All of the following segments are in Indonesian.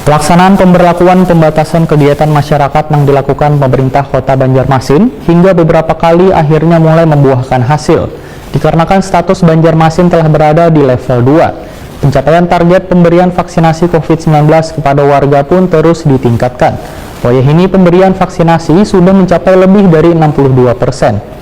Pelaksanaan pemberlakuan pembatasan kegiatan masyarakat yang dilakukan pemerintah Kota Banjarmasin hingga beberapa kali akhirnya mulai membuahkan hasil. Dikarenakan status Banjarmasin telah berada di level 2, pencapaian target pemberian vaksinasi COVID-19 kepada warga pun terus ditingkatkan. Proyek ini pemberian vaksinasi sudah mencapai lebih dari 62%.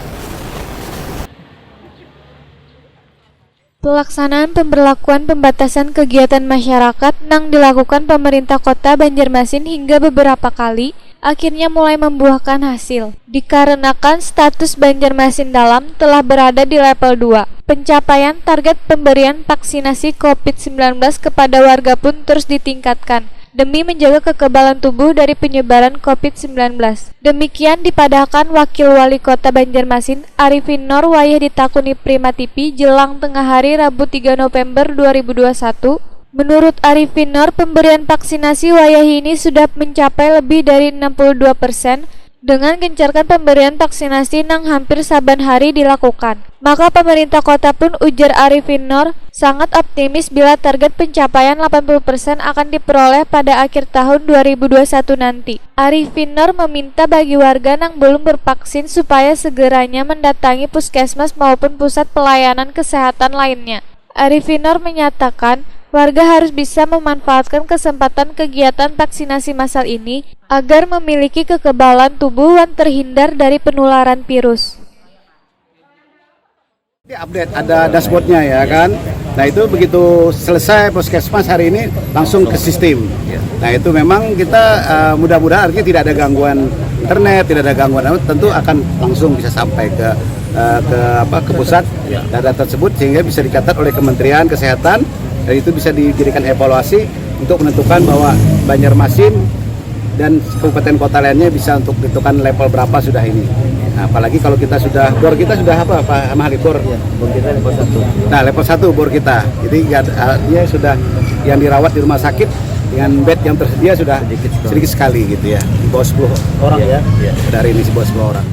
Pelaksanaan pemberlakuan pembatasan kegiatan masyarakat yang dilakukan pemerintah Kota Banjarmasin hingga beberapa kali akhirnya mulai membuahkan hasil. Dikarenakan status Banjarmasin dalam telah berada di level 2, pencapaian target pemberian vaksinasi COVID-19 kepada warga pun terus ditingkatkan demi menjaga kekebalan tubuh dari penyebaran COVID-19. Demikian dipadahkan Wakil Wali Kota Banjarmasin Arifin Nur wayah ditakuni Prima TV jelang tengah hari Rabu 3 November 2021. Menurut Arifin Nur, pemberian vaksinasi wayah ini sudah mencapai lebih dari 62%, dengan gencarkan pemberian vaksinasi yang hampir saban hari dilakukan. Maka pemerintah kota pun, ujar Arifin Nur, sangat optimis bila target pencapaian 80% akan diperoleh pada akhir tahun 2021 nanti. Arifin Nur meminta bagi warga yang belum bervaksin supaya segeranya mendatangi puskesmas maupun pusat pelayanan kesehatan lainnya. Arifin Nur menyatakan, warga harus bisa memanfaatkan kesempatan kegiatan vaksinasi massal ini agar memiliki kekebalan tubuh yang terhindar dari penularan virus. Update ada dashboardnya ya kan. Nah itu begitu selesai puskesmas hari ini langsung ke sistem. Nah itu memang kita mudah-mudahan artinya tidak ada gangguan internet, tidak ada gangguan, tentu akan langsung bisa sampai ke pusat data tersebut sehingga bisa dicatat oleh Kementerian Kesehatan. Dan itu bisa dijadikan evaluasi untuk menentukan bahwa Banjarmasin dan kabupaten kota lainnya bisa untuk menentukan level berapa sudah ini. Nah, apalagi kalau kita sudah, bor kita sudah apa Pak Mahali bor? Ya, bor kita level 1. Nah, level 1 bor kita. Jadi dia sudah yang dirawat di rumah sakit dengan bed yang tersedia sudah sedikit sekali gitu ya. Di bawah 10 orang ya. Dari ini di bawah 10 orang.